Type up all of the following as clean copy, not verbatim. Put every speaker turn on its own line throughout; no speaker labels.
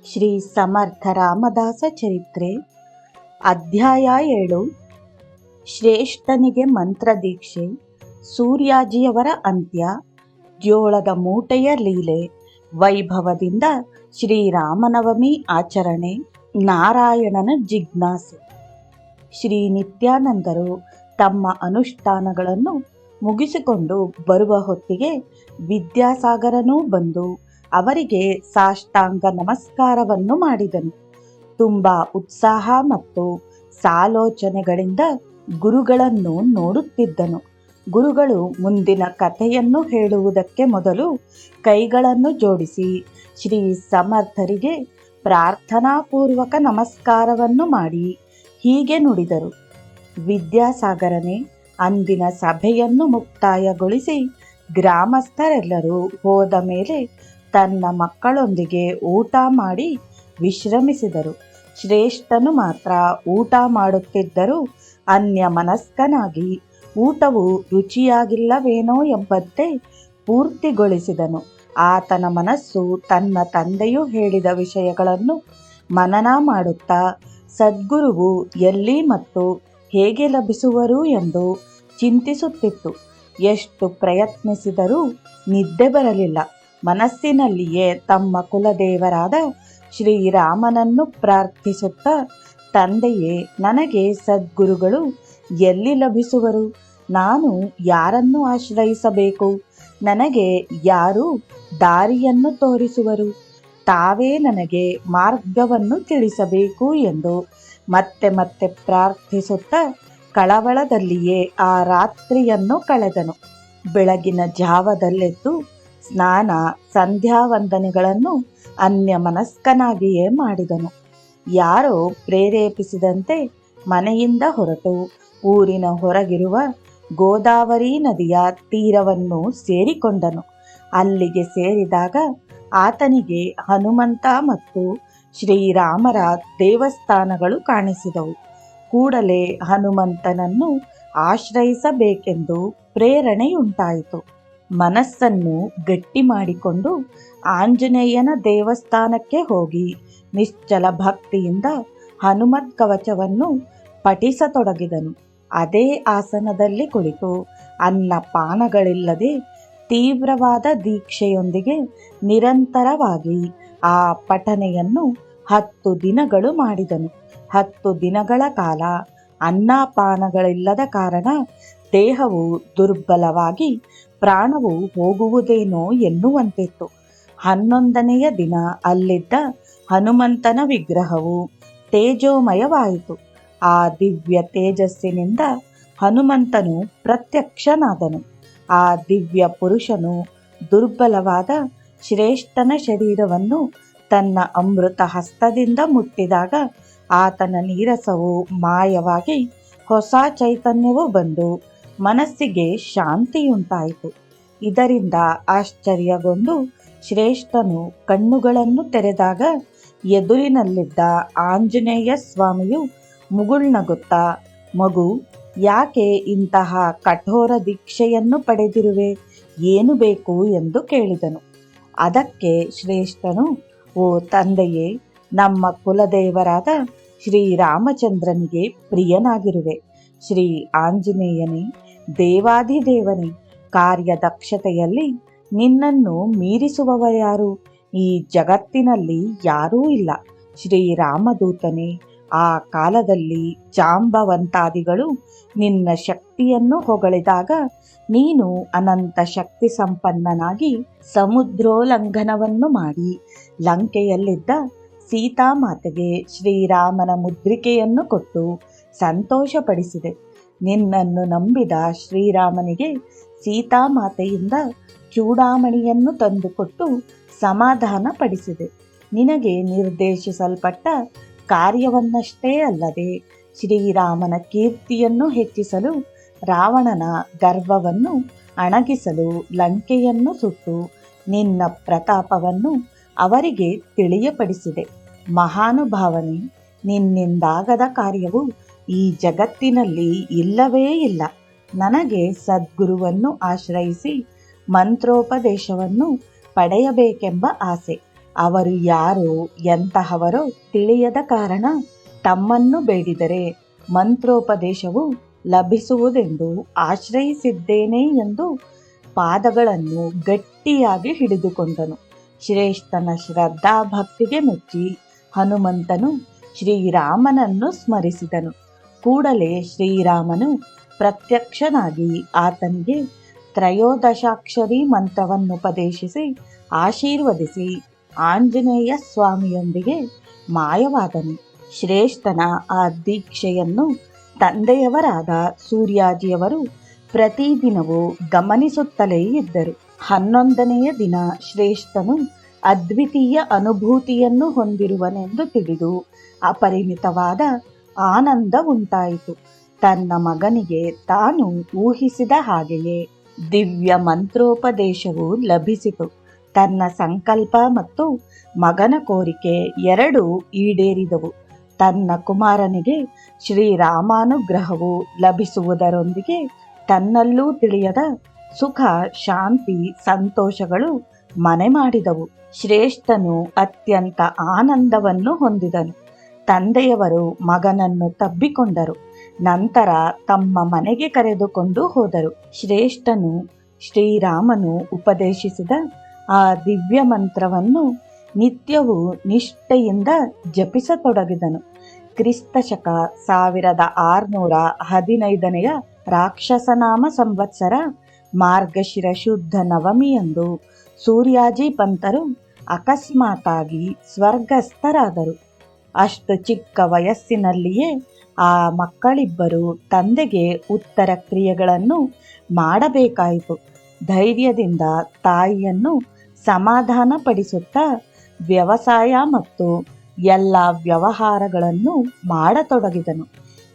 ಶ್ರೀ ಸಮರ್ಥ ರಾಮದಾಸ ಚರಿತ್ರೆ ಅಧ್ಯಾಯ 7. ಶ್ರೇಷ್ಠನಿಗೆ ಮಂತ್ರದೀಕ್ಷೆ, ಸೂರ್ಯಾಜಿಯವರ ಅಂತ್ಯ, ಜೋಳದ ಮೂಟೆಯ ಲೀಲೆ, ವೈಭವದಿಂದ ಶ್ರೀರಾಮನವಮಿ ಆಚರಣೆ, ನಾರಾಯಣನ ಜಿಜ್ಞಾಸೆ. ಶ್ರೀ ನಿತ್ಯಾನಂದರು ತಮ್ಮ ಅನುಷ್ಠಾನಗಳನ್ನು ಮುಗಿಸಿಕೊಂಡು ಬರುವ ಹೊತ್ತಿಗೆ ವಿದ್ಯಾಸಾಗರನೂ ಬಂದು ಅವರಿಗೆ ಸಾಷ್ಟಾಂಗ ನಮಸ್ಕಾರವನ್ನು ಮಾಡಿದನು. ತುಂಬ ಉತ್ಸಾಹ ಮತ್ತು ಸಾಲೋಚನೆಗಳಿಂದ ಗುರುಗಳನ್ನು ನೋಡುತ್ತಿದ್ದನು. ಗುರುಗಳು ಮುಂದಿನ ಕಥೆಯನ್ನು ಹೇಳುವುದಕ್ಕೆ ಮೊದಲು ಕೈಗಳನ್ನು ಜೋಡಿಸಿ ಶ್ರೀ ಸಮರ್ಥರಿಗೆ ಪ್ರಾರ್ಥನಾಪೂರ್ವಕ ನಮಸ್ಕಾರವನ್ನು ಮಾಡಿ ಹೀಗೆ ನುಡಿದರು. ವಿದ್ಯಾಸಾಗರನೇ, ಅಂದಿನ ಸಭೆಯನ್ನು ಮುಕ್ತಾಯಗೊಳಿಸಿ ಗ್ರಾಮಸ್ಥರೆಲ್ಲರೂ ಹೋದ ಮೇಲೆ ತನ್ನ ಮಕ್ಕಳೊಂದಿಗೆ ಊಟ ಮಾಡಿ ವಿಶ್ರಮಿಸಿದರು. ಶ್ರೇಷ್ಠನು ಮಾತ್ರ ಊಟ ಮಾಡುತ್ತಿದ್ದರೂ ಅನ್ಯ ಮನಸ್ಕನಾಗಿ ಊಟವು ರುಚಿಯಾಗಿಲ್ಲವೇನೋ ಎಂಬಂತೆ ಪೂರ್ತಿಗೊಳಿಸಿದನು. ಆತನ ಮನಸ್ಸು ತನ್ನ ತಂದೆಯು ಹೇಳಿದ ವಿಷಯಗಳನ್ನು ಮನನ ಮಾಡುತ್ತಾ ಸದ್ಗುರುವು ಎಲ್ಲಿ ಮತ್ತು ಹೇಗೆ ಲಭಿಸುವರು ಎಂದು ಚಿಂತಿಸುತ್ತಿತ್ತು. ಎಷ್ಟು ಪ್ರಯತ್ನಿಸಿದರೂ ನಿದ್ದೆ ಬರಲಿಲ್ಲ. ಮನಸ್ಸಿನಲ್ಲಿಯೇ ತಮ್ಮ ಕುಲದೇವರಾದ ಶ್ರೀರಾಮನನ್ನು ಪ್ರಾರ್ಥಿಸುತ್ತಾ, ತಂದೆಯೇ, ನನಗೆ ಸದ್ಗುರುಗಳು ಎಲ್ಲಿ ಲಭಿಸುವರು? ನಾನು ಯಾರನ್ನು ಆಶ್ರಯಿಸಬೇಕು? ನನಗೆ ಯಾರು ದಾರಿಯನ್ನು ತೋರಿಸುವರು? ತಾವೇ ನನಗೆ ಮಾರ್ಗವನ್ನು ತಿಳಿಸಬೇಕು ಎಂದು ಮತ್ತೆ ಮತ್ತೆ ಪ್ರಾರ್ಥಿಸುತ್ತಾ ಕಳವಳದಲ್ಲಿಯೇ ಆ ರಾತ್ರಿಯನ್ನು ಕಳೆದನು. ಬೆಳಗಿನ ಜಾವದಲ್ಲೆದ್ದು ಸ್ನಾನ ಸಂಧ್ಯಾವಂದನೆಗಳನ್ನು ಅನ್ಯ ಮನಸ್ಕನಾಗಿಯೇ ಮಾಡಿದನು. ಯಾರೋ ಪ್ರೇರೇಪಿಸಿದಂತೆ ಮನೆಯಿಂದ ಹೊರಟು ಊರಿನ ಹೊರಗಿರುವ ಗೋದಾವರಿ ನದಿಯ ತೀರವನ್ನು ಸೇರಿಕೊಂಡನು. ಅಲ್ಲಿಗೆ ಸೇರಿದಾಗ ಆತನಿಗೆ ಹನುಮಂತ ಮತ್ತು ಶ್ರೀರಾಮರ ದೇವಸ್ಥಾನಗಳು ಕಾಣಿಸಿದವು. ಕೂಡಲೇ ಹನುಮಂತನನ್ನು ಆಶ್ರಯಿಸಬೇಕೆಂದು ಪ್ರೇರಣೆಯುಂಟಾಯಿತು. ಮನಸ್ಸನ್ನು ಗಟ್ಟಿ ಮಾಡಿಕೊಂಡು ಆಂಜನೇಯನ ದೇವಸ್ಥಾನಕ್ಕೆ ಹೋಗಿ ನಿಶ್ಚಲ ಭಕ್ತಿಯಿಂದ ಹನುಮತ್ ಕವಚವನ್ನು ಪಠಿಸತೊಡಗಿದನು. ಅದೇ ಆಸನದಲ್ಲಿ ಕುಳಿತು ಅನ್ನಪಾನಗಳಿಲ್ಲದೆ ತೀವ್ರವಾದ ದೀಕ್ಷೆಯೊಂದಿಗೆ ನಿರಂತರವಾಗಿ ಆ ಪಠನೆಯನ್ನು 10 ದಿನಗಳು ಮಾಡಿದನು. 10 ದಿನಗಳ ಕಾಲ ಅನ್ನಪಾನಗಳಿಲ್ಲದ ಕಾರಣ ದೇಹವು ದುರ್ಬಲವಾಗಿ ಪ್ರಾಣವು ಹೋಗುವುದೇನೋ ಎನ್ನುವಂತಿತ್ತು. 11ನೆಯ ದಿನ ಅಲ್ಲಿದ್ದ ಹನುಮಂತನ ವಿಗ್ರಹವು ತೇಜೋಮಯವಾಯಿತು. ಆ ದಿವ್ಯ ತೇಜಸ್ಸಿನಿಂದ ಹನುಮಂತನು ಪ್ರತ್ಯಕ್ಷನಾದನು. ಆ ದಿವ್ಯ ಪುರುಷನು ದುರ್ಬಲವಾದ ಶ್ರೇಷ್ಠನ ಶರೀರವನ್ನು ತನ್ನ ಅಮೃತ ಹಸ್ತದಿಂದ ಮುಟ್ಟಿದಾಗ ಆತನ ನೀರಸವು ಮಾಯವಾಗಿ ಹೊಸ ಚೈತನ್ಯವು ಬಂದು ಮನಸ್ಸಿಗೆ ಶಾಂತಿಯುಂಟಾಯಿತು. ಇದರಿಂದ ಆಶ್ಚರ್ಯಗೊಂಡು ಶ್ರೇಷ್ಠನು ಕಣ್ಣುಗಳನ್ನು ತೆರೆದಾಗ ಎದುರಿನಲ್ಲಿದ್ದ ಆಂಜನೇಯ ಸ್ವಾಮಿಯು ಮುಗುಳ್ನಗುತ್ತಾ, ಮಗು, ಯಾಕೆ ಇಂತಹ ಕಠೋರ ದೀಕ್ಷೆಯನ್ನು ಪಡೆದಿರುವೆ? ಏನು ಬೇಕು ಎಂದು ಕೇಳಿದನು. ಅದಕ್ಕೆ ಶ್ರೇಷ್ಠನು, ಓ ತಂದೆಯೇ, ನಮ್ಮ ಕುಲದೇವರಾದ ಶ್ರೀರಾಮಚಂದ್ರನಿಗೆ ಪ್ರಿಯನಾಗಿರುವೆ. ಶ್ರೀ ಆಂಜನೇಯನೇ, ದೇವಾಧಿದೇವನೇ, ಕಾರ್ಯದಕ್ಷತೆಯಲ್ಲಿ ನಿನ್ನನ್ನು ಮೀರಿಸುವವರ್ಯಾರು? ಈ ಜಗತ್ತಿನಲ್ಲಿ ಯಾರೂ ಇಲ್ಲ. ಶ್ರೀರಾಮದೂತನೇ, ಆ ಕಾಲದಲ್ಲಿ ಜಾಂಬವಂತಾದಿಗಳು ನಿನ್ನ ಶಕ್ತಿಯನ್ನು ಹೊಗಳಿದಾಗ ನೀನು ಅನಂತ ಶಕ್ತಿ ಸಂಪನ್ನನಾಗಿ ಸಮುದ್ರೋಲ್ಲಂಘನವನ್ನು ಮಾಡಿ ಲಂಕೆಯಲ್ಲಿದ್ದ ಸೀತಾಮಾತೆಗೆ ಶ್ರೀರಾಮನ ಮುದ್ರಿಕೆಯನ್ನು ಕೊಟ್ಟು ಸಂತೋಷಪಡಿಸಿದೆ. ನಿನ್ನನ್ನು ನಂಬಿದ ಶ್ರೀರಾಮನಿಗೆ ಸೀತಾಮಾತೆಯಿಂದ ಚೂಡಾಮಣಿಯನ್ನು ತಂದುಕೊಟ್ಟು ಸಮಾಧಾನ ಪಡಿಸಿದೆ. ನಿನಗೆ ನಿರ್ದೇಶಿಸಲ್ಪಟ್ಟ ಕಾರ್ಯವನ್ನಷ್ಟೇ ಅಲ್ಲದೆ ಶ್ರೀರಾಮನ ಕೀರ್ತಿಯನ್ನು ಹೆಚ್ಚಿಸಲು, ರಾವಣನ ಗರ್ವವನ್ನು ಅಣಗಿಸಲು ಲಂಕೆಯನ್ನು ಸುಟ್ಟು ನಿನ್ನ ಪ್ರತಾಪವನ್ನು ಅವರಿಗೆ ತಿಳಿಯಪಡಿಸಿದೆ. ಮಹಾನುಭಾವನೆ, ನಿನ್ನಿಂದಾಗದ ಕಾರ್ಯವು ಈ ಜಗತ್ತಿನಲ್ಲಿ ಇಲ್ಲವೇ ಇಲ್ಲ. ನನಗೆ ಸದ್ಗುರುವನ್ನು ಆಶ್ರಯಿಸಿ ಮಂತ್ರೋಪದೇಶವನ್ನು ಪಡೆಯಬೇಕೆಂಬ ಆಸೆ. ಅವರು ಯಾರು ಎಂತಹವರೋ ತಿಳಿಯದ ಕಾರಣ ತಮ್ಮನ್ನು ಬೇಡಿದರೆ ಮಂತ್ರೋಪದೇಶವು ಲಭಿಸುವುದೆಂದು ಆಶ್ರಯಿಸಿದ್ದೇನೆ ಎಂದು ಪಾದಗಳನ್ನು ಗಟ್ಟಿಯಾಗಿ ಹಿಡಿದುಕೊಂಡನು. ಶ್ರೇಷ್ಠನ ಶ್ರದ್ಧಾ ಭಕ್ತಿಗೆ ಮೆಚ್ಚಿ ಹನುಮಂತನು ಶ್ರೀರಾಮನನ್ನು ಸ್ಮರಿಸಿದನು. ಕೂಡಲೇ ಶ್ರೀರಾಮನು ಪ್ರತ್ಯಕ್ಷನಾಗಿ ಆತನಿಗೆ ತ್ರಯೋದಶಾಕ್ಷರಿ ಮಂತ್ರವನ್ನುಪದೇಶಿಸಿ ಆಶೀರ್ವದಿಸಿ ಆಂಜನೇಯ ಸ್ವಾಮಿಯೊಂದಿಗೆ ಮಾಯವಾದನು. ಶ್ರೇಷ್ಠನ ಆ ದೀಕ್ಷೆಯನ್ನು ತಂದೆಯವರಾದ ಸೂರ್ಯಾಜಿಯವರು ಪ್ರತಿದಿನವೂ ಗಮನಿಸುತ್ತಲೇ ಇದ್ದರು. 11ನೆಯ ದಿನ ಶ್ರೇಷ್ಠನು ಅದ್ವಿತೀಯ ಅನುಭೂತಿಯನ್ನು ಹೊಂದಿರುವನೆಂದು ತಿಳಿದು ಅಪರಿಮಿತವಾದ ಆನಂದ ಉಂಟಾಯಿತು. ತನ್ನ ಮಗನಿಗೆ ತಾನು ಊಹಿಸಿದ ಹಾಗೆಯೇ ದಿವ್ಯ ಮಂತ್ರೋಪದೇಶವು ಲಭಿಸಿತು. ತನ್ನ ಸಂಕಲ್ಪ ಮತ್ತು ಮಗನ ಕೋರಿಕೆ ಎರಡೂ ಈಡೇರಿದವು. ತನ್ನ ಕುಮಾರನಿಗೆ ಶ್ರೀರಾಮಾನುಗ್ರಹವು ಲಭಿಸುವುದರೊಂದಿಗೆ ತನ್ನಲ್ಲೂ ತಿಳಿಯದ ಸುಖ, ಶಾಂತಿ, ಸಂತೋಷಗಳು ಮನೆ ಮಾಡಿದವು. ಶ್ರೇಷ್ಠನು ಅತ್ಯಂತ ಆನಂದವನ್ನು ಹೊಂದಿದನು. ತಂದೆಯವರು ಮಗನನ್ನು ತಬ್ಬಿಕೊಂಡರು. ನಂತರ ತಮ್ಮ ಮನೆಗೆ ಕರೆದುಕೊಂಡು ಹೋದರು. ಶ್ರೇಷ್ಠನು ಶ್ರೀರಾಮನು ಉಪದೇಶಿಸಿದ ಆ ದಿವ್ಯ ಮಂತ್ರವನ್ನು ನಿತ್ಯವೂ ನಿಷ್ಠೆಯಿಂದ ಜಪಿಸತೊಡಗಿದನು. ಕ್ರಿಸ್ತಶಕ 1615ನೆಯ ರಾಕ್ಷಸನಾಮ ಸಂವತ್ಸರ ಮಾರ್ಗಶಿರ ಶುದ್ಧ ನವಮಿಯಂದು ಸೂರ್ಯಾಜಿ ಪಂತರು ಅಕಸ್ಮಾತಾಗಿ ಸ್ವರ್ಗಸ್ಥರಾದರು. ಅಷ್ಟು ಚಿಕ್ಕ ವಯಸ್ಸಿನಲ್ಲಿಯೇ ಆ ಮಕ್ಕಳಿಬ್ಬರು ತಂದೆಗೆ ಉತ್ತರ ಕ್ರಿಯೆಗಳನ್ನು ಮಾಡಬೇಕಾಯಿತು. ಧೈರ್ಯದಿಂದ ತಾಯಿಯನ್ನು ಸಮಾಧಾನಪಡಿಸುತ್ತಾ ವ್ಯವಸಾಯ ಮತ್ತು ಎಲ್ಲ ವ್ಯವಹಾರಗಳನ್ನು ಮಾಡತೊಡಗಿದನು.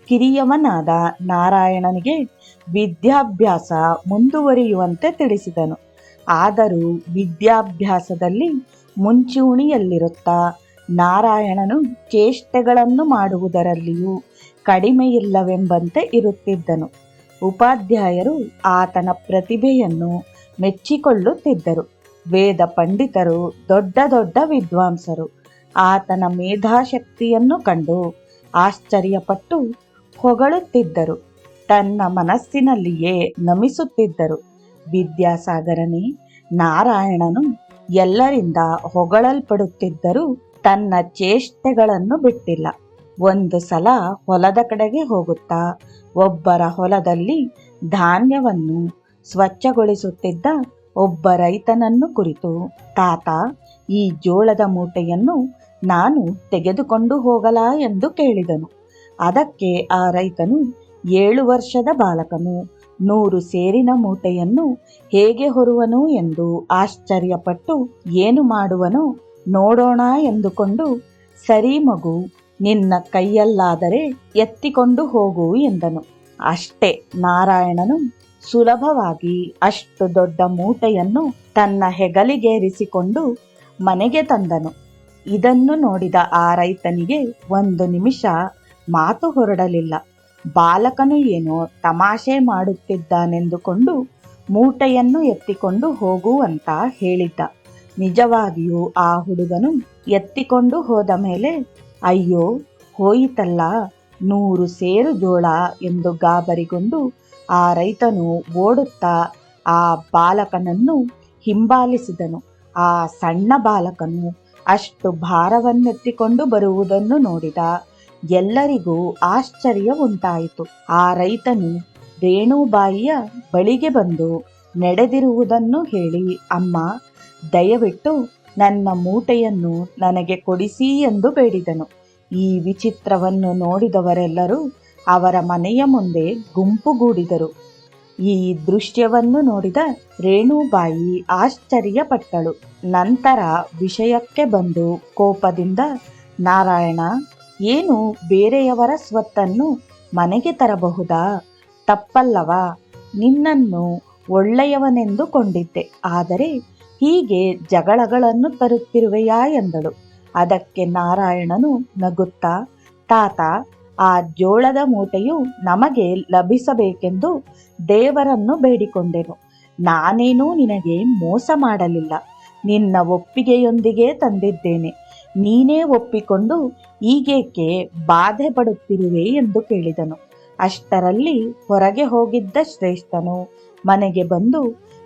ಕಿರಿಯವನಾದ ನಾರಾಯಣನಿಗೆ ವಿದ್ಯಾಭ್ಯಾಸ ಮುಂದುವರಿಯುವಂತೆ ತಿಳಿಸಿದನು. ಆದರೂ ವಿದ್ಯಾಭ್ಯಾಸದಲ್ಲಿ ಮುಂಚೂಣಿಯಲ್ಲಿರುತ್ತಾ ನಾರಾಯಣನು ಚೇಷ್ಟೆಗಳನ್ನು ಮಾಡುವುದರಲ್ಲಿಯೂ ಕಡಿಮೆಯಿಲ್ಲವೆಂಬಂತೆ ಇರುತ್ತಿದ್ದನು. ಉಪಾಧ್ಯಾಯರು ಆತನ ಪ್ರತಿಭೆಯನ್ನು ಮೆಚ್ಚಿಕೊಳ್ಳುತ್ತಿದ್ದರು. ವೇದ ಪಂಡಿತರು, ದೊಡ್ಡ ದೊಡ್ಡ ವಿದ್ವಾಂಸರು ಆತನ ಮೇಧಾಶಕ್ತಿಯನ್ನು ಕಂಡು ಆಶ್ಚರ್ಯಪಟ್ಟು ಹೊಗಳುತ್ತಿದ್ದರು. ತನ್ನ ಮನಸ್ಸಿನಲ್ಲಿಯೇ ನಮಿಸುತ್ತಿದ್ದರು. ವಿದ್ಯಾಸಾಗರನೇ, ನಾರಾಯಣನು ಎಲ್ಲರಿಂದ ಹೊಗಳಲ್ಪಡುತ್ತಿದ್ದರೂ ತನ್ನ ಚೇಷ್ಟೆಗಳನ್ನು ಬಿಟ್ಟಿಲ್ಲ. ಒಂದು ಸಲ ಹೊಲದ ಕಡೆಗೆ ಹೋಗುತ್ತಾ ಒಬ್ಬರ ಹೊಲದಲ್ಲಿ ಧಾನ್ಯವನ್ನು ಸ್ವಚ್ಛಗೊಳಿಸುತ್ತಿದ್ದ ಒಬ್ಬ ರೈತನನ್ನು ಕುರಿತು, ತಾತ, ಈ ಜೋಳದ ಮೂಟೆಯನ್ನು ನಾನು ತೆಗೆದುಕೊಂಡು ಹೋಗಲಾ ಎಂದು ಕೇಳಿದನು. ಅದಕ್ಕೆ ಆ ರೈತನು, 7 ವರ್ಷದ ಬಾಲಕನು 100 ಸೇರಿನ ಮೂಟೆಯನ್ನು ಹೇಗೆ ಹೊರುವನು ಎಂದು ಆಶ್ಚರ್ಯಪಟ್ಟು, ಏನು ಮಾಡುವನೋ ನೋಡೋಣ ಎಂದುಕೊಂಡು, ಸರಿ ಮಗು, ನಿನ್ನ ಕೈಯಲ್ಲಾದರೆ ಎತ್ತಿಕೊಂಡು ಹೋಗು ಎಂದನು. ಅಷ್ಟೇ, ನಾರಾಯಣನು ಸುಲಭವಾಗಿ ಅಷ್ಟು ದೊಡ್ಡ ಮೂಟೆಯನ್ನು ತನ್ನ ಹೆಗಲಿಗೇರಿಸಿಕೊಂಡು ಮನೆಗೆ ತಂದನು. ಇದನ್ನು ನೋಡಿದ ಆ ರೈತನಿಗೆ 1 ನಿಮಿಷ ಮಾತು ಹೊರಡಲಿಲ್ಲ. ಬಾಲಕನು ಏನೋ ತಮಾಷೆ ಮಾಡುತ್ತಿದ್ದಾನೆಂದುಕೊಂಡು ಮೂಟೆಯನ್ನು ಎತ್ತಿಕೊಂಡು ಹೋಗು ಅಂತ ಹೇಳಿದ್ದ. ನಿಜವಾಗಿಯೂ ಆ ಹುಡುಗನು ಎತ್ತಿಕೊಂಡು ಹೋದ ಮೇಲೆ, ಅಯ್ಯೋ ಹೋಯಿತಲ್ಲ 100 ಸೇರು ಜೋಳ ಎಂದು ಗಾಬರಿಗೊಂಡು ಆ ರೈತನು ಓಡುತ್ತಾ ಆ ಬಾಲಕನನ್ನು ಹಿಂಬಾಲಿಸಿದನು. ಆ ಸಣ್ಣ ಬಾಲಕನು ಅಷ್ಟು ಭಾರವನ್ನೆತ್ತಿಕೊಂಡು ಬರುವುದನ್ನು ನೋಡಿದ ಎಲ್ಲರಿಗೂ ಆಶ್ಚರ್ಯ ಉಂಟಾಯಿತು. ಆ ರೈತನು ರೇಣುಬಾಯಿಯ ಬಳಿಗೆ ಬಂದು ನಡೆದಿರುವುದನ್ನು ಹೇಳಿ, ಅಮ್ಮ, ದಯವಿಟ್ಟು ನನ್ನ ಮೂಟೆಯನ್ನು ನನಗೆ ಕೊಡಿಸಿ ಎಂದು ಬೇಡಿದನು. ಈ ವಿಚಿತ್ರವನ್ನು ನೋಡಿದವರೆಲ್ಲರೂ ಅವರ ಮನೆಯ ಮುಂದೆ ಗುಂಪುಗೂಡಿದರು. ಈ ದೃಶ್ಯವನ್ನು ನೋಡಿದ ರೇಣುಬಾಯಿ ಆಶ್ಚರ್ಯಪಟ್ಟಳು. ನಂತರ ವಿಷಯಕ್ಕೆ ಬಂದು ಕೋಪದಿಂದ, ನಾರಾಯಣ, ಏನು ಬೇರೆಯವರ ಸ್ವತ್ತನ್ನು ಮನೆಗೆ ತರಬಹುದಾ? ತಪ್ಪಲ್ಲವಾ? ನಿನ್ನನ್ನು ಒಳ್ಳೆಯವನೆಂದುಕೊಂಡಿದ್ದೆ, ಆದರೆ ಹೀಗೆ ಜಗಳಗಳನ್ನು ತರುತ್ತಿರುವೆಯಾ ಎಂದಳು. ಅದಕ್ಕೆ ನಾರಾಯಣನು ನಗುತ್ತಾ, ತಾತ, ಆ ಜೋಳದ ಮೂಟೆಯು ನಮಗೆ ಲಭಿಸಬೇಕೆಂದು ದೇವರನ್ನು ಬೇಡಿಕೊಂಡೆನು. ನಾನೇನೂ ನಿನಗೆ ಮೋಸ ಮಾಡಲಿಲ್ಲ. ನಿನ್ನ ಒಪ್ಪಿಗೆಯೊಂದಿಗೆ ತಂದಿದ್ದೇನೆ. ನೀನೇ ಒಪ್ಪಿಕೊಂಡು ಈಗೇಕೆ ಬಾಧೆ ಪಡುತ್ತಿರುವೆ ಎಂದು ಕೇಳಿದನು. ಅಷ್ಟರಲ್ಲಿ ಹೊರಗೆ ಹೋಗಿದ್ದ ಶ್ರೇಷ್ಠನು ಮನೆಗೆ ಬಂದು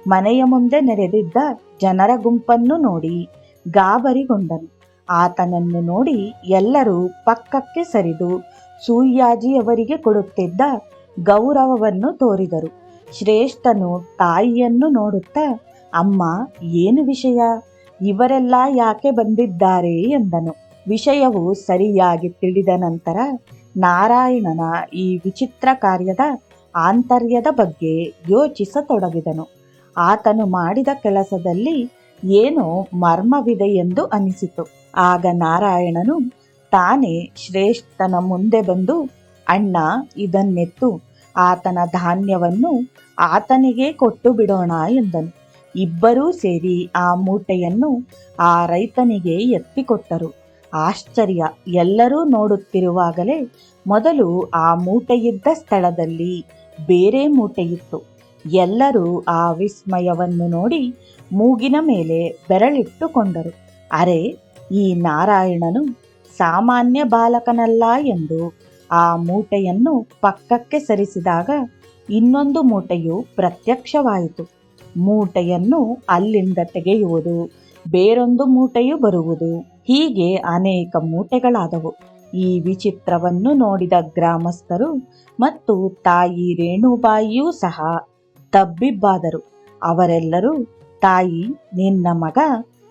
ಮನೆಯ ಮುಂದೆ ನೆರೆದಿದ್ದ ಜನರ ಗುಂಪನ್ನು ನೋಡಿ ಗಾಬರಿಗೊಂಡನು. ಆತನನ್ನು ನೋಡಿ ಎಲ್ಲರೂ ಪಕ್ಕಕ್ಕೆ ಸರಿದು ಸೂರ್ಯಾಜಿಯವರಿಗೆ ಕೊಡುತ್ತಿದ್ದ ಗೌರವವನ್ನು ತೋರಿದರು. ಶ್ರೇಷ್ಠನು ತಾಯಿಯನ್ನು ನೋಡುತ್ತಾ, ಅಮ್ಮ, ಏನು ವಿಷಯ? ಇವರೆಲ್ಲ ಯಾಕೆ ಬಂದಿದ್ದಾರೆ ಎಂದನು. ವಿಷಯವು ಸರಿಯಾಗಿ ತಿಳಿದ ನಂತರ ನಾರಾಯಣನ ಈ ವಿಚಿತ್ರ ಕಾರ್ಯದ ಆಂತರ್ಯದ ಬಗ್ಗೆ ಯೋಚಿಸತೊಡಗಿದನು. ಆತನು ಮಾಡಿದ ಕೆಲಸದಲ್ಲಿ ಏನೋ ಮರ್ಮವಿದೆ ಎಂದು ಅನಿಸಿತು. ಆಗ ನಾರಾಯಣನು ತಾನೇ ಶ್ರೇಷ್ಠನ ಮುಂದೆ ಬಂದು, ಅಣ್ಣ, ಇದನ್ನೆತ್ತು, ಆತನ ಧಾನ್ಯವನ್ನು ಆತನಿಗೆ ಕೊಟ್ಟು ಬಿಡೋಣ ಎಂದನು. ಇಬ್ಬರೂ ಸೇರಿ ಆ ಮೂಟೆಯನ್ನು ಆ ರೈತನಿಗೆ ಎತ್ತಿಕೊಟ್ಟರು. ಆಶ್ಚರ್ಯ! ಎಲ್ಲರೂ ನೋಡುತ್ತಿರುವಾಗಲೇ ಮೊದಲು ಆ ಮೂಟೆಯಿದ್ದ ಸ್ಥಳದಲ್ಲಿ ಬೇರೆ ಮೂಟೆಯಿತ್ತು. ಎಲ್ಲರೂ ಆ ವಿಸ್ಮಯವನ್ನು ನೋಡಿ ಮೂಗಿನ ಮೇಲೆ ಬೆರಳಿಟ್ಟುಕೊಂಡರು. ಅರೆ, ಈ ನಾರಾಯಣನು ಸಾಮಾನ್ಯ ಬಾಲಕನಲ್ಲ ಎಂದು ಆ ಮೂಟೆಯನ್ನು ಪಕ್ಕಕ್ಕೆ ಸರಿಸಿದಾಗ ಇನ್ನೊಂದು ಮೂಟೆಯು ಪ್ರತ್ಯಕ್ಷವಾಯಿತು. ಮೂಟೆಯನ್ನು ಅಲ್ಲಿಂದ ತೆಗೆಯುವುದು, ಬೇರೊಂದು ಮೂಟೆಯು ಬರುವುದು, ಹೀಗೆ ಅನೇಕ ಮೂಟೆಗಳಾದವು. ಈ ವಿಚಿತ್ರವನ್ನು ನೋಡಿದ ಗ್ರಾಮಸ್ಥರು ಮತ್ತು ತಾಯಿ ರೇಣುಬಾಯಿಯೂ ಸಹ ತಬ್ಬಿಬ್ಬಾದರು. ಅವರೆಲ್ಲರೂ, ತಾಯಿ, ನಿನ್ನ ಮಗ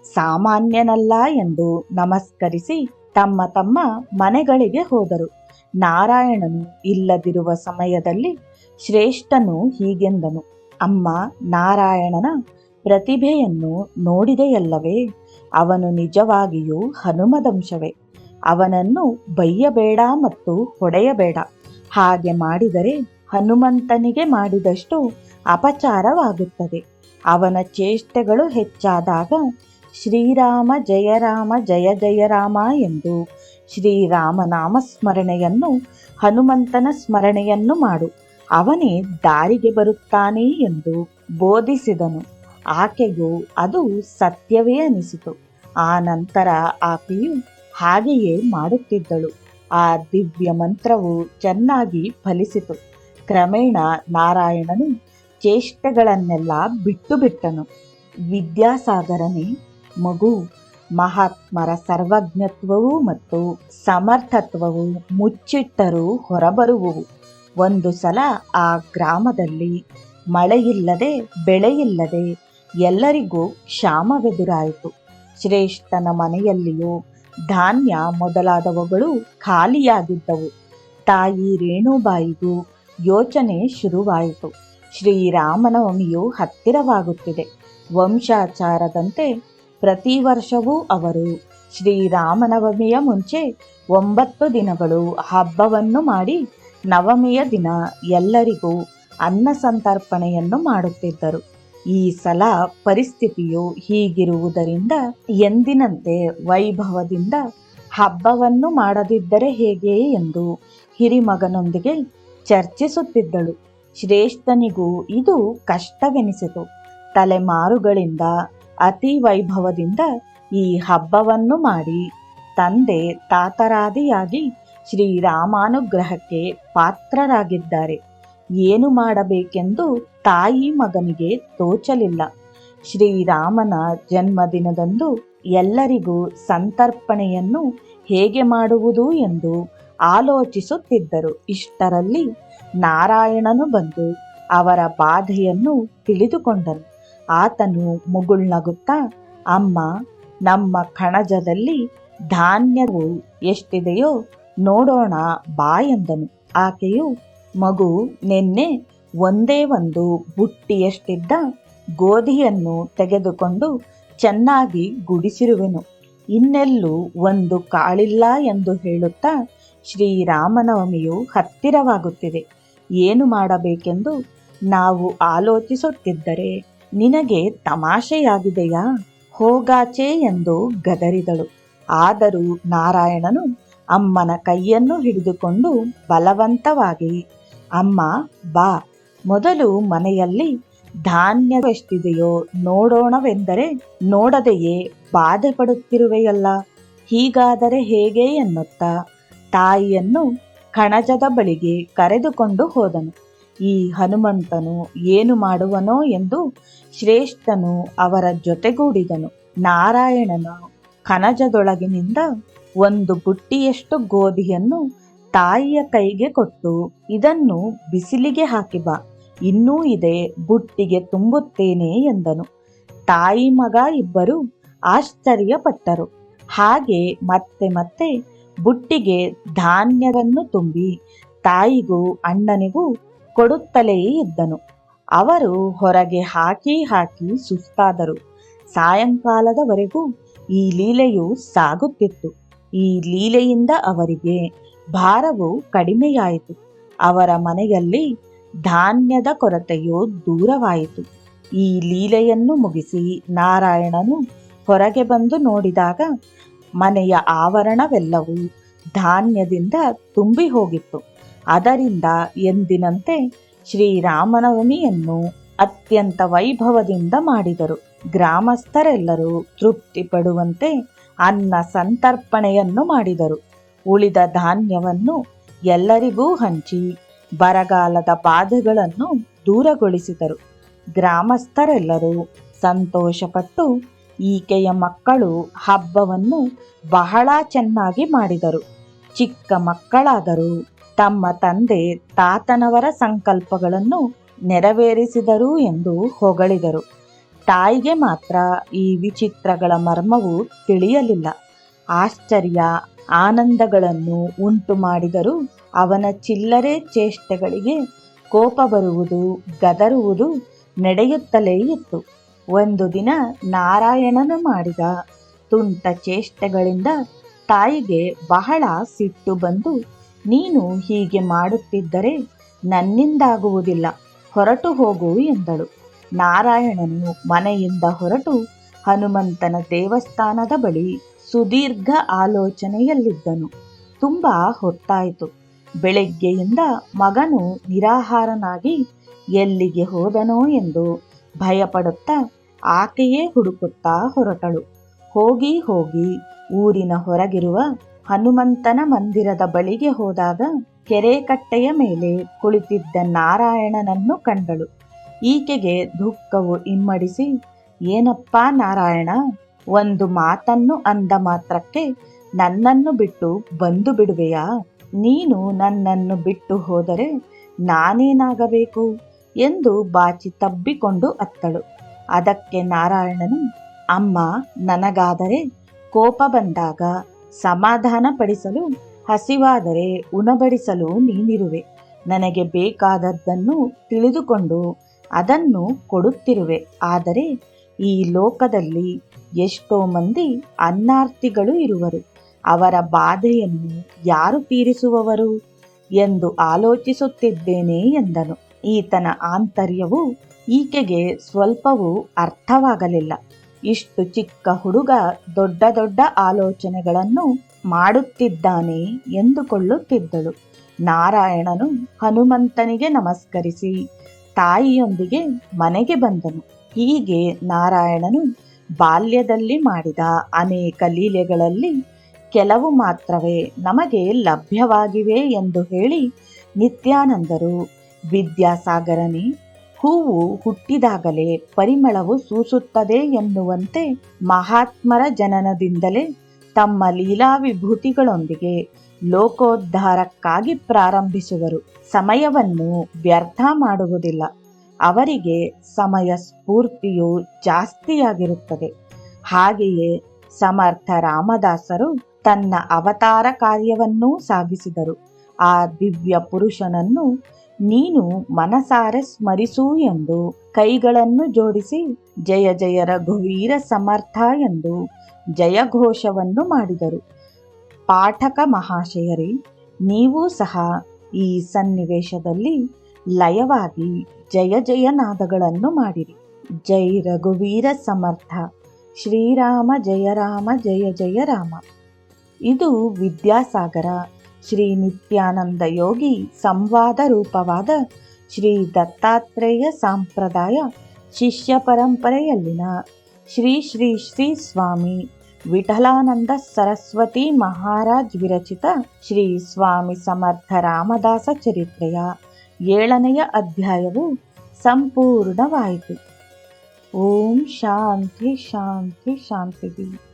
ಸಾಮಾನ್ಯನಲ್ಲ ಎಂದು ನಮಸ್ಕರಿಸಿ ತಮ್ಮ ತಮ್ಮ ಮನೆಗಳಿಗೆ ಹೋದರು. ನಾರಾಯಣನು ಇಲ್ಲದಿರುವ ಸಮಯದಲ್ಲಿ ಶ್ರೇಷ್ಠನು ಹೀಗೆಂದನು, ಅಮ್ಮ, ನಾರಾಯಣನ ಪ್ರತಿಭೆಯನ್ನು ನೋಡಿದೆಯಲ್ಲವೇ? ಅವನು ನಿಜವಾಗಿಯೂ ಹನುಮದಂಶವೇ. ಅವನನ್ನು ಬೈಯಬೇಡ ಮತ್ತು ಹೊಡೆಯಬೇಡ. ಹಾಗೆ ಮಾಡಿದರೆ ಹನುಮಂತನಿಗೆ ಮಾಡಿದಷ್ಟು ಅಪಚಾರವಾಗುತ್ತದೆ. ಅವನ ಚೇಷ್ಟೆಗಳು ಹೆಚ್ಚಾದಾಗ ಶ್ರೀರಾಮ ಜಯ ರಾಮ ಜಯ ಜಯ ರಾಮ ಎಂದು ಶ್ರೀರಾಮನಾಮ ಸ್ಮರಣೆಯನ್ನು, ಹನುಮಂತನ ಸ್ಮರಣೆಯನ್ನು ಮಾಡು, ಅವನೇ ದಾರಿಗೆ ಬರುತ್ತಾನೆ ಎಂದು ಬೋಧಿಸಿದನು. ಆಕೆಗೂ ಅದು ಸತ್ಯವೇ ಅನಿಸಿತು. ಆ ನಂತರ ಆಕೆಯು ಹಾಗೆಯೇ ಮಾಡುತ್ತಿದ್ದಳು. ಆ ದಿವ್ಯ ಮಂತ್ರವು ಚೆನ್ನಾಗಿ ಫಲಿಸಿತು. ಕ್ರಮೇಣ ನಾರಾಯಣನು ಚೇಷ್ಟೆಗಳನ್ನೆಲ್ಲ ಬಿಟ್ಟು ಬಿಟ್ಟನು. ವಿದ್ಯಾಸಾಗರನೇ, ಮಗು, ಮಹಾತ್ಮರ ಸರ್ವಜ್ಞತ್ವವು ಮತ್ತು ಸಮರ್ಥತ್ವವು ಮುಚ್ಚಿಟ್ಟರೂ ಹೊರಬರುವುವು. ಒಂದು ಸಲ ಆ ಗ್ರಾಮದಲ್ಲಿ ಮಳೆಯಿಲ್ಲದೆ ಬೆಳೆಯಿಲ್ಲದೆ ಎಲ್ಲರಿಗೂ ಕ್ಷಾಮವೆದುರಾಯಿತು. ಶ್ರೇಷ್ಠನ ಮನೆಯಲ್ಲಿಯೂ ಧಾನ್ಯ ಮೊದಲಾದವುಗಳು ಖಾಲಿಯಾಗಿದ್ದವು. ತಾಯಿ ರೇಣುಬಾಯಿಗೂ ಯೋಚನೆ ಶುರುವಾಯಿತು. ಶ್ರೀರಾಮನವಮಿಯು ಹತ್ತಿರವಾಗುತ್ತಿದೆ. ವಂಶಾಚಾರದಂತೆ ಪ್ರತಿ ವರ್ಷವೂ ಅವರು ಶ್ರೀರಾಮನವಮಿಯ ಮುಂಚೆ 9 ದಿನಗಳು ಹಬ್ಬವನ್ನು ಮಾಡಿ ನವಮಿಯ ದಿನ ಎಲ್ಲರಿಗೂ ಅನ್ನ ಸಂತರ್ಪಣೆಯನ್ನು ಮಾಡುತ್ತಿದ್ದರು. ಈ ಸಲ ಪರಿಸ್ಥಿತಿಯು ಹೀಗಿರುವುದರಿಂದ ಎಂದಿನಂತೆ ವೈಭವದಿಂದ ಹಬ್ಬವನ್ನು ಮಾಡದಿದ್ದರೆ ಹೇಗೆ ಎಂದು ಹಿರಿಮಗನೊಂದಿಗೆ ಚರ್ಚಿಸುತ್ತಿದ್ದಳು. ಶ್ರೇಷ್ಠನಿಗೂ ಇದು ಕಷ್ಟವೆನಿಸಿತು. ತಲೆಮಾರುಗಳಿಂದ ಅತಿ ವೈಭವದಿಂದ ಈ ಹಬ್ಬವನ್ನು ಮಾಡಿ ತಂದೆ ತಾತರಾದಿಯಾಗಿ ಶ್ರೀರಾಮಾನುಗ್ರಹಕ್ಕೆ ಪಾತ್ರರಾಗಿದ್ದಾರೆ. ಏನು ಮಾಡಬೇಕೆಂದು ತಾಯಿ ಮಗನಿಗೆ ತೋಚಲಿಲ್ಲ. ಶ್ರೀರಾಮನ ಜನ್ಮದಿನದಂದು ಎಲ್ಲರಿಗೂ ಸಂತರ್ಪಣೆಯನ್ನು ಹೇಗೆ ಮಾಡುವುದು ಎಂದು ಆಲೋಚಿಸುತ್ತಿದ್ದರು. ಇಷ್ಟರಲ್ಲಿ ನಾರಾಯಣನು ಬಂದು ಅವರ ಬಾಧೆಯನ್ನು ತಿಳಿದುಕೊಂಡನು. ಆತನು ಮುಗುಳ್ನಗುತ್ತಾ, ಅಮ್ಮ, ನಮ್ಮ ಕಣಜದಲ್ಲಿ ಧಾನ್ಯವು ಎಷ್ಟಿದೆಯೋ ನೋಡೋಣ ಬಾ ಎಂದನು. ಆಕೆಯು, ಮಗು, ನಿನ್ನೆ ಒಂದೇ ಒಂದು ಬುಟ್ಟಿಯಷ್ಟಿದ್ದ ಗೋಧಿಯನ್ನು ತೆಗೆದುಕೊಂಡು ಚೆನ್ನಾಗಿ ಗುಡಿಸಿರುವೆನು. ಇನ್ನೆಲ್ಲೂ ಒಂದು ಕಾಳಿಲ್ಲ ಎಂದು ಹೇಳುತ್ತಾ ಶ್ರೀರಾಮನವಮಿಯು ಹತ್ತಿರವಾಗುತ್ತಿದೆ. ಏನು ಮಾಡಬೇಕೆಂದು ನಾವು ಆಲೋಚಿಸುತ್ತಿದ್ದರೆ ನಿನಗೆ ತಮಾಷೆಯಾಗಿದೆಯಾ? ಹೋಗಾಚೆ ಎಂದು ಗದರಿದಳು. ಆದರೂ ನಾರಾಯಣನು ಅಮ್ಮನ ಕೈಯನ್ನು ಹಿಡಿದುಕೊಂಡು ಬಲವಂತವಾಗಿ, ಅಮ್ಮ, ಬಾ, ಮೊದಲು ಮನೆಯಲ್ಲಿ ಧಾನ್ಯವೆಷ್ಟಿದೆಯೋ ನೋಡೋಣವೆಂದರೆ ನೋಡದೆಯೇ ಬಾಧೆ ಪಡುತ್ತಿರುವೆಯಲ್ಲ, ಹೀಗಾದರೆ ಹೇಗೆ ಎನ್ನುತ್ತಾ ತಾಯಿಯನ್ನು ಕಣಜದ ಬಳಿಗೆ ಕರೆದುಕೊಂಡು ಹೋದನು. ಈ ಹನುಮಂತನು ಏನು ಮಾಡುವನೋ ಎಂದು ಶ್ರೇಷ್ಠನು ಅವರ ಜೊತೆಗೂಡಿದನು. ನಾರಾಯಣನು ಕಣಜದೊಳಗಿನಿಂದ ಒಂದು ಬುಟ್ಟಿಯಷ್ಟು ಗೋಧಿಯನ್ನು ತಾಯಿಯ ಕೈಗೆ ಕೊಟ್ಟು, ಇದನ್ನು ಬಿಸಿಲಿಗೆ ಹಾಕಿ ಬಾ, ಇನ್ನೂ ಇದೆ, ಬುಟ್ಟಿಗೆ ತುಂಬುತ್ತೇನೆ ಎಂದನು. ತಾಯಿ ಮಗ ಇಬ್ಬರು ಆಶ್ಚರ್ಯಪಟ್ಟರು. ಹಾಗೆ ಮತ್ತೆ ಮತ್ತೆ ಬುಟ್ಟಿಗೆ ಧಾನ್ಯವನ್ನು ತುಂಬಿ ತಾಯಿಗೂ ಅಣ್ಣನಿಗೂ ಕೊಡುತ್ತಲೇ ಇದ್ದನು. ಅವರು ಹೊರಗೆ ಹಾಕಿ ಹಾಕಿ ಸುಸ್ತಾದರು. ಸಾಯಂಕಾಲದವರೆಗೂ ಈ ಲೀಲೆಯು ಸಾಗುತ್ತಿತ್ತು. ಈ ಲೀಲೆಯಿಂದ ಅವರಿಗೆ ಭಾರವು ಕಡಿಮೆಯಾಯಿತು. ಅವರ ಮನೆಯಲ್ಲಿ ಧಾನ್ಯದ ಕೊರತೆಯು ದೂರವಾಯಿತು. ಈ ಲೀಲೆಯನ್ನು ಮುಗಿಸಿ ನಾರಾಯಣನು ಹೊರಗೆ ಬಂದು ನೋಡಿದಾಗ ಮನೆಯ ಆವರಣವೆಲ್ಲವೂ ಧಾನ್ಯದಿಂದ ತುಂಬಿ ಹೋಗಿತ್ತು. ಅದರಿಂದ ಎಂದಿನಂತೆ ಶ್ರೀರಾಮನವಮಿಯನ್ನು ಅತ್ಯಂತ ವೈಭವದಿಂದ ಮಾಡಿದರು. ಗ್ರಾಮಸ್ಥರೆಲ್ಲರೂ ತೃಪ್ತಿ ಪಡುವಂತೆ ಅನ್ನ ಸಂತರ್ಪಣೆಯನ್ನು ಮಾಡಿದರು. ಉಳಿದ ಧಾನ್ಯವನ್ನು ಎಲ್ಲರಿಗೂ ಹಂಚಿ ಬರಗಾಲದ ಬಾಧೆಗಳನ್ನು ದೂರಗೊಳಿಸಿದರು. ಗ್ರಾಮಸ್ಥರೆಲ್ಲರೂ ಸಂತೋಷಪಟ್ಟು ಈಕೆಯ ಮಕ್ಕಳು ಹಬ್ಬವನ್ನು ಬಹಳ ಚೆನ್ನಾಗಿ ಮಾಡಿದರು. ಚಿಕ್ಕ ಮಕ್ಕಳಾದರೂ ತಮ್ಮ ತಂದೆ ತಾತನವರ ಸಂಕಲ್ಪಗಳನ್ನು ನೆರವೇರಿಸಿದರು ಎಂದು ಹೊಗಳಿದರು. ತಾಯಿಗೆ ಮಾತ್ರ ಈ ವಿಚಿತ್ರಗಳ ಮರ್ಮವು ತಿಳಿಯಲಿಲ್ಲ. ಆಶ್ಚರ್ಯ ಆನಂದಗಳನ್ನು ಉಂಟು ಮಾಡಿದರೂ ಅವನ ಚಿಲ್ಲರೆ ಚೇಷ್ಟೆಗಳಿಗೆ ಕೋಪ ಬರುವುದು, ಗದರುವುದು ನಡೆಯುತ್ತಲೇ ಇತ್ತು. ಒಂದು ದಿನ ನಾರಾಯಣನು ಮಾಡಿದ ತುಂಟ ಚೇಷ್ಟೆಗಳಿಂದ ತಾಯಿಗೆ ಬಹಳ ಸಿಟ್ಟು ಬಂದು, ನೀನು ಹೀಗೆ ಮಾಡುತ್ತಿದ್ದರೆ ನನ್ನಿಂದಾಗುವುದಿಲ್ಲ, ಹೊರಟು ಹೋಗು ಎಂದಳು. ನಾರಾಯಣನು ಮನೆಯಿಂದ ಹೊರಟು ಹನುಮಂತನ ದೇವಸ್ಥಾನದ ಬಳಿ ಸುದೀರ್ಘ ಆಲೋಚನೆಯಲ್ಲಿದ್ದನು. ತುಂಬ ಹೊತ್ತಾಯಿತು. ಬೆಳಗ್ಗೆಯಿಂದ ಮಗನು ನಿರಾಹಾರನಾಗಿ ಎಲ್ಲಿಗೆ ಹೋದನೋ ಎಂದು ಭಯಪಡುತ್ತಾ ಆಕೆಯೇ ಹುಡುಕುತ್ತಾ ಹೊರಟಳು. ಹೋಗಿ ಹೋಗಿ ಊರಿನ ಹೊರಗಿರುವ ಹನುಮಂತನ ಮಂದಿರದ ಬಳಿಗೆ ಹೋದಾಗ ಕೆರೆಕಟ್ಟೆಯ ಮೇಲೆ ಕುಳಿತಿದ್ದ ನಾರಾಯಣನನ್ನು ಕಂಡಳು. ಈಕೆಗೆ ದುಃಖವು ಇಮ್ಮಡಿಸಿ, ಏನಪ್ಪಾ ನಾರಾಯಣ, ಒಂದು ಮಾತನ್ನು ಅಂದ ಮಾತ್ರಕ್ಕೆ ನನ್ನನ್ನು ಬಿಟ್ಟು ಬಂದು ಬಿಡುವೆಯಾ? ನೀನು ನನ್ನನ್ನು ಬಿಟ್ಟು ಹೋದರೆ ನಾನೇನಾಗಬೇಕು ಎಂದು ಬಾಚಿ ತಬ್ಬಿಕೊಂಡು ಅತ್ತಳು. ಅದಕ್ಕೆ ನಾರಾಯಣನು, ಅಮ್ಮ, ನನಗಾದರೆ ಕೋಪ ಬಂದಾಗ ಸಮಾಧಾನ ಪಡಿಸಲು, ಹಸಿವಾದರೆ ಉಣಬಡಿಸಲು ನೀನಿರುವೆ. ನನಗೆ ಬೇಕಾದದ್ದನ್ನು ತಿಳಿದುಕೊಂಡು ಅದನ್ನು ಕೊಡುತ್ತಿರುವೆ. ಆದರೆ ಈ ಲೋಕದಲ್ಲಿ ಎಷ್ಟೋ ಮಂದಿ ಅನ್ನಾರ್ತಿಗಳು ಇರುವರು. ಅವರ ಬಾಧೆಯನ್ನು ಯಾರು ತೀರಿಸುವವರು ಎಂದು ಆಲೋಚಿಸುತ್ತಿದ್ದೇನೆ ಎಂದನು. ಈತನ ಆಂತರ್ಯವು ಈಕೆಗೆ ಸ್ವಲ್ಪವೂ ಅರ್ಥವಾಗಲಿಲ್ಲ. ಇಷ್ಟು ಚಿಕ್ಕ ಹುಡುಗ ದೊಡ್ಡ ದೊಡ್ಡ ಆಲೋಚನೆಗಳನ್ನು ಮಾಡುತ್ತಿದ್ದಾನೆ ಎಂದುಕೊಳ್ಳುತ್ತಿದ್ದಳು. ನಾರಾಯಣನು ಹನುಮಂತನಿಗೆ ನಮಸ್ಕರಿಸಿ ತಾಯಿಯೊಂದಿಗೆ ಮನೆಗೆ ಬಂದನು. ಹೀಗೆ ನಾರಾಯಣನು ಬಾಲ್ಯದಲ್ಲಿ ಮಾಡಿದ ಅನೇಕ ಲೀಲೆಗಳಲ್ಲಿ ಕೆಲವು ಮಾತ್ರವೇ ನಮಗೆ ಲಭ್ಯವಾಗಿವೆ ಎಂದು ಹೇಳಿ ನಿತ್ಯಾನಂದರು ವಿದ್ಯಾಸಾಗರನೇ, ಹೂವು ಹುಟ್ಟಿದಾಗಲೇ ಪರಿಮಳವು ಸೂಸುತ್ತದೆ ಎನ್ನುವಂತೆ ಮಹಾತ್ಮರ ಜನನದಿಂದಲೇ ತಮ್ಮ ಲೀಲಾ ವಿಭೂತಿಗಳೊಂದಿಗೆ ಲೋಕೋದ್ಧಾರಕ್ಕಾಗಿ ಪ್ರಾರಂಭಿಸುವರು. ಸಮಯವನ್ನು ವ್ಯರ್ಥ ಮಾಡುವುದಿಲ್ಲ. ಅವರಿಗೆ ಸಮಯ ಸ್ಫೂರ್ತಿಯು ಜಾಸ್ತಿಯಾಗಿರುತ್ತದೆ. ಹಾಗೆಯೇ ಸಮರ್ಥ ರಾಮದಾಸರು ತನ್ನ ಅವತಾರ ಕಾರ್ಯವನ್ನೂ ಸಾಗಿಸಿದರು. ಆ ದಿವ್ಯ ಪುರುಷನನ್ನು ನೀನು ಮನಸಾರೆ ಸ್ಮರಿಸು ಎಂದು ಕೈಗಳನ್ನು ಜೋಡಿಸಿ ಜಯ ಜಯ ರಘುವೀರ ಸಮರ್ಥ ಎಂದು ಜಯಘೋಷವನ್ನು ಮಾಡಿದರು. ಪಾಠಕ ಮಹಾಶಯರೇ, ನೀವೂ ಸಹ ಈ ಸನ್ನಿವೇಶದಲ್ಲಿ ಲಯವಾಗಿ ಜಯ ಜಯನಾದಗಳನ್ನು ಮಾಡಿರಿ. ಜೈ ರಘುವೀರ ಸಮರ್ಥ, ಶ್ರೀರಾಮ ಜಯ ರಾಮ ಜಯ ಜಯ ರಾಮ. ಇದು ವಿದ್ಯಾಸಾಗರ ಶ್ರೀ ನಿತ್ಯಾನಂದ ಯೋಗಿ ಸಂವಾದ ರೂಪವಾದ ಶ್ರೀ ದತ್ತಾತ್ರೇಯ ಸಂಪ್ರದಾಯ ಶಿಷ್ಯ ಪರಂಪರೆಯಲ್ಲಿನ ಶ್ರೀ ಶ್ರೀ ಶ್ರೀ ಸ್ವಾಮಿ ವಿಠಲಾನಂದ ಸರಸ್ವತಿ ಮಹಾರಾಜ್ ವಿರಚಿತ ಶ್ರೀ ಸ್ವಾಮಿ ಸಮರ್ಥ ರಾಮದಾಸ ಚರಿತ್ರೆಯ 7ನೆಯ ಅಧ್ಯಾಯವು ಸಂಪೂರ್ಣವಾಯಿತು. ಓಂ ಶಾಂತಿ ಶಾಂತಿ ಶಾಂತಿ.